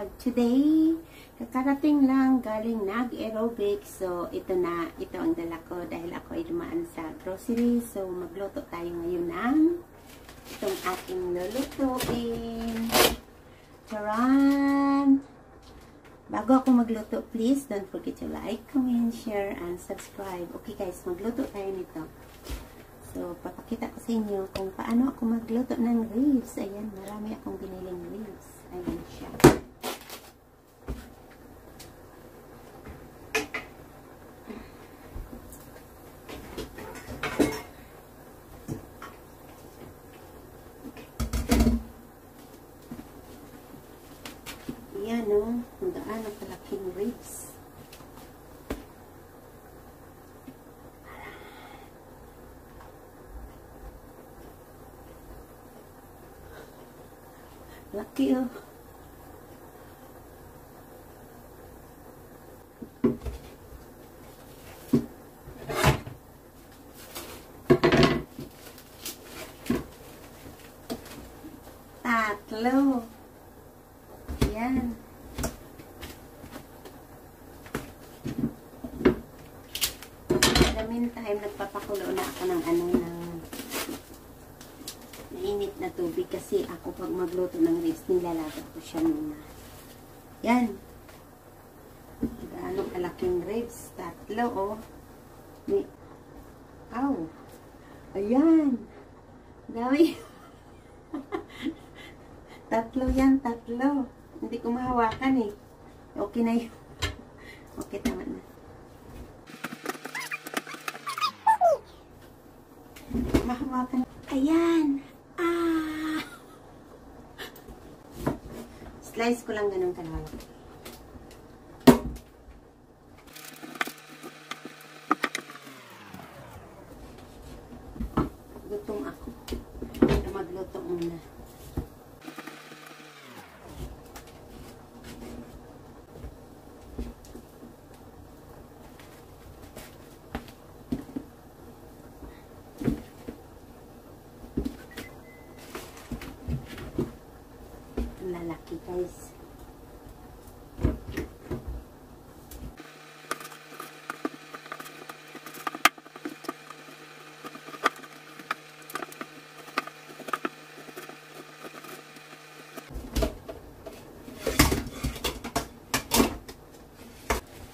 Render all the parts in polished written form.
vlog. Today, kakarating lang galing nag-aerobic. So, ito ang dala ko dahil ako ay dumaan sa grocery. So, magluto tayo ngayon ng itong aking lulutuin. Charan! Bago ako magluto, please don't forget to like, comment, share, and subscribe. Okay guys, magluto tayo nito. So, papakita ko sa inyo kung paano ako magluto ng ribs. Ayan, marami akong biniling ribs. Ayan siya. Ayan o, gaano kalaking ribs. Laki oh. Tatlo. Yan. In the meantime, nagpapakulo na ako ng mainit na tubig kasi ako pag magluto ng ribs, nilalagay ko siya muna. Yan. Gaano kalaking ribs? Tatlo, oh. Aw. Ayan. Dami. Tatlo yan, tatlo. Hindi ko mahawakan eh. Okay na yun. Okay, tama na. Mahawakan. Ayan. Slice ko lang ganun kalawak. Gutom ako. Magluto muna. Lalaki guys.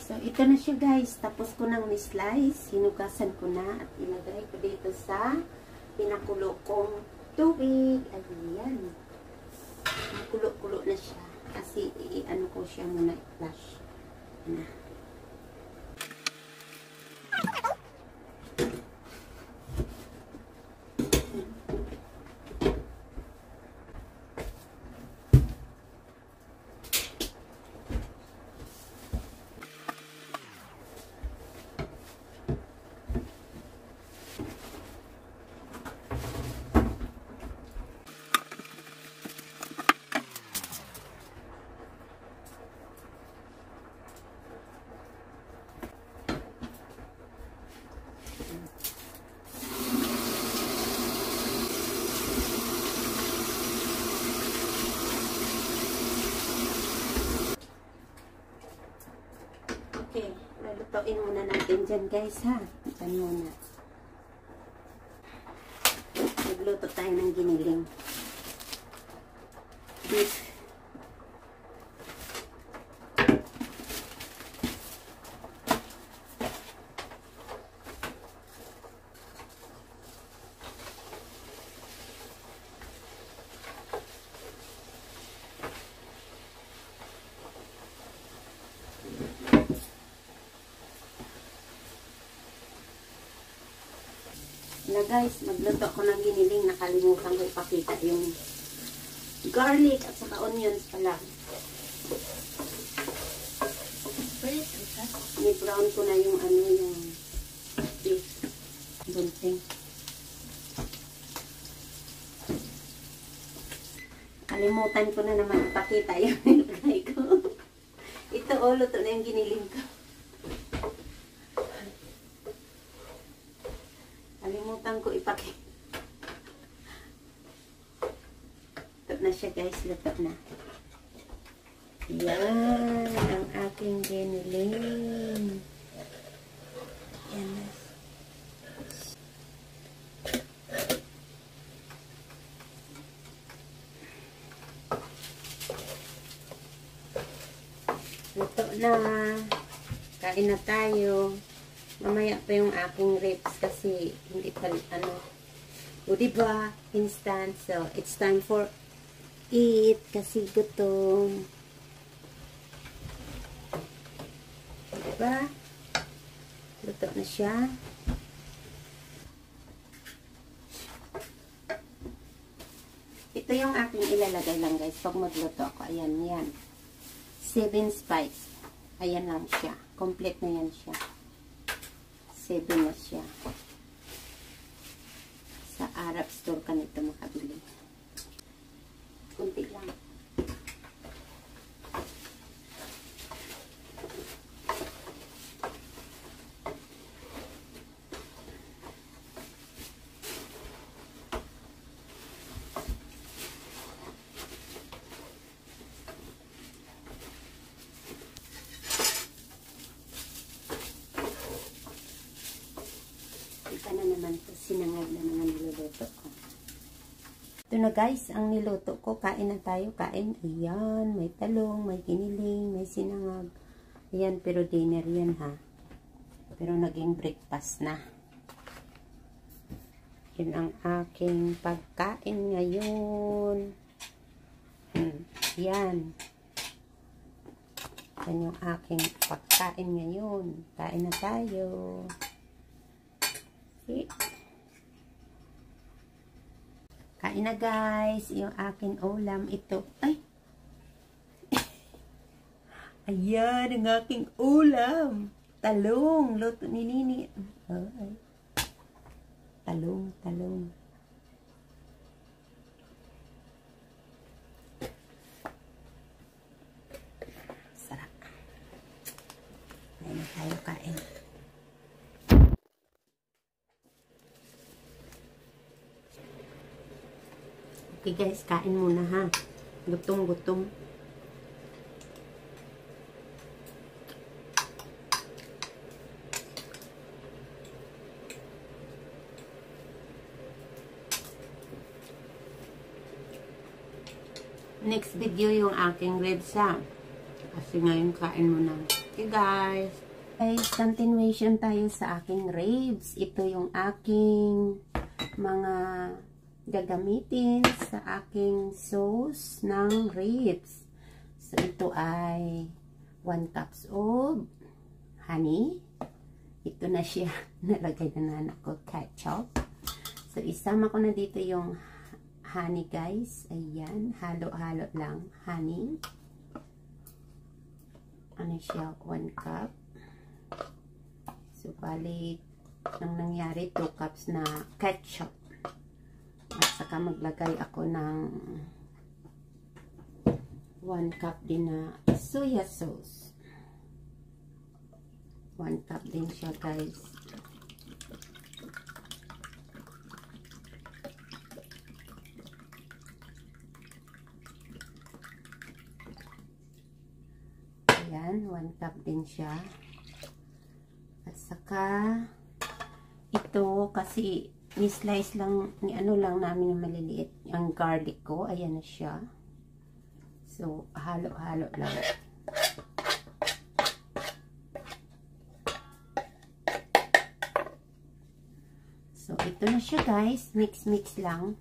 So ito na siya guys. Tapos ko nang ni-slice. Hinugasan ko na at ilagay ko dito sa pinakulo kong tubig. Ayan. Kulo-kulo na siya. Kasi, ano ko siya muna, i-flash. Na. Okay, lalutuin muna natin dyan guys ha. Dyan muna. Nagluto tayo ng giniling beef. Na guys, magluto ako ng giniling. Nakalimutan ko ipakita yung garlic at saka onions pala. Ni-brown ko na yung yung beef. Bunting. Kalimutan ko na naman ipakita yung nilagay ko. Ito luto na yung giniling ko. Kalimutan ko ipakita. Luto na siya guys, luto na. Yan ang aking giniling. Yan. Luto na. Kain na tayo. Mamaya pa yung aking ribs kasi hindi pa o diba, instant. So, it's time for eat kasi gutom. Diba? Luto na siya. Ito yung aking ilalagay lang guys pag magluto ako. Ayan, yan. 7 spice. Ayan lang siya. Complete na yan siya. 7 na siya. Sa Arab store ka nito makabili. Kunti lang. Ika na naman ito. Sinangag na naman niluluto ko. Ito na guys, ang niluto ko. Kain na tayo. Kain. Ayan. May talong, may giniling, may sinangag. Ayan, pero dinner yan ha. Pero naging breakfast na. Yun ang aking pagkain ngayon. Yan. Yan yung aking pagkain ngayon. Kain na tayo. Kain na guys. Yung aking ulam ito. Ay! Ayan ang aking ulam. Talong. Luto ni Nini. Ay. Talong, talong. Sarap. Kain na tayo kain. Okay guys, kain muna ha. Gutom-gutom. Next video yung aking ribs ha. Kasi ngayon kain muna. Okay guys. Guys, continuation tayo sa aking ribs. Ito yung aking mga gagamitin sa aking sauce ng ribs. So, ito ay 1 cups of honey. Ito na siya. Nalagay na nanak ko ketchup. So, isama ko na dito yung honey guys. Ayan. Halo-halo lang. Honey. Ano siya? 1 cup. So, balik nang nangyari 2 cups na ketchup. At saka maglagay ako ng 1 cup din na soya sauce. 1 cup din siya guys. Ayan, 1 cup din siya. At saka ito kasi ni-slice lang, ni-ano lang namin yung maliliit. Ang garlic ko, ayan na siya. So, halo-halo lang. So, ito na siya guys. Mix-mix lang.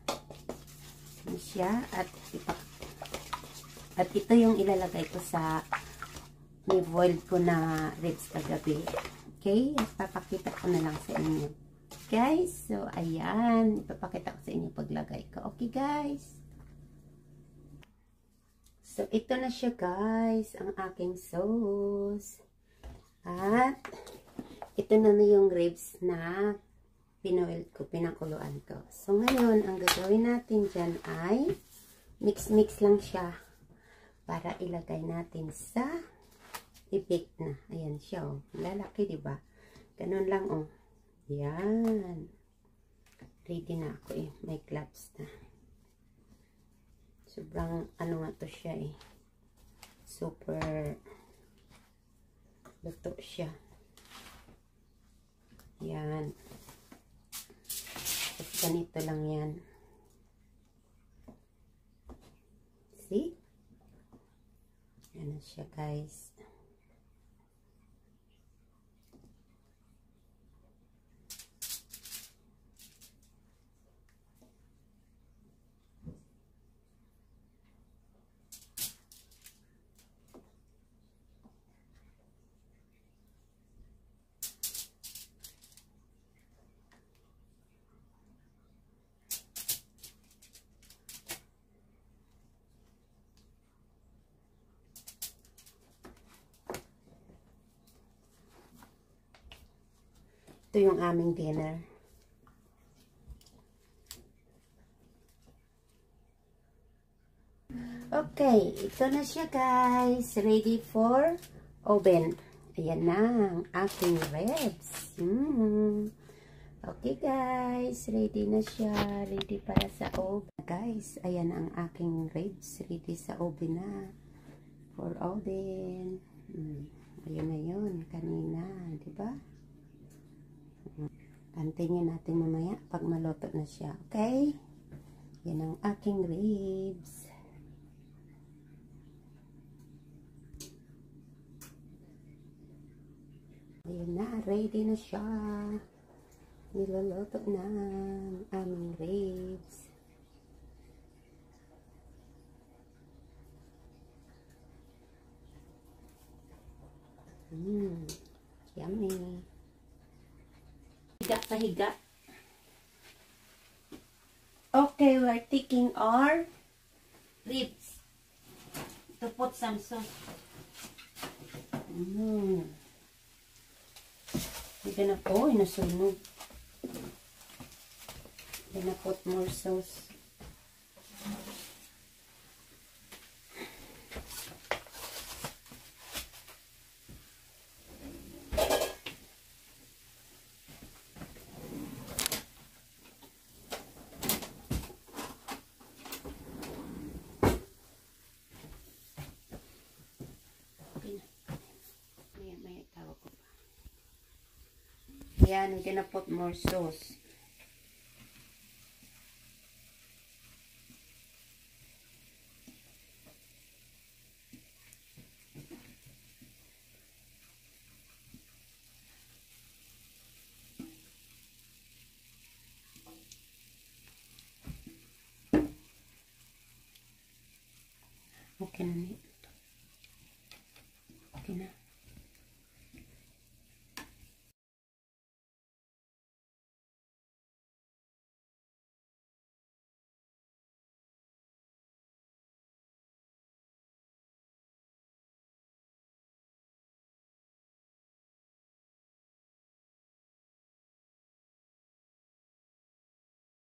Ito siya. At ito yung ilalagay ko sa ni-boiled ko na ribs kagabi. Okay? Papakita ko na lang sa inyo. Guys, so ayan, ipapakita ko sa inyo paglagay ko. Okay guys. So ito na siya guys, ang aking sauce. At ito na yung ribs na pinoiled ko, pinakuluan ko. So ngayon, ang gagawin natin dyan ay mix-mix lang siya para ilagay natin sa i-bake na. Ayan siya oh. Lalaki, diba? Ganun lang oh. Yan. Ready na ako eh. May gloves na. Sobrang ano nga to siya eh. super luto siya. Yan. Tapos ganito lang yan. See? Yan na siya, guys. Ito yung aming dinner. Okay, ito na siya, guys. Ready for oven. Ayan na ang aking ribs. Okay, guys. Ready na siya. Ready para sa oven. Guys, ayan ang aking ribs. Ready sa oven na. For oven. Ayun na yun. Kanina. Diba? Antayin natin mamaya pag maluto na siya. Okay? Yan ang aking ribs. Ayun na. Ready na siya. Niluluto na ang aming ribs. Yummy. Higa sa higa. Okay, we're taking our ribs to put some sauce. Hindi na po, inasunog. Hindi na put more sauce. Ayan, we're gonna put more sauce. Okay na. Okay na.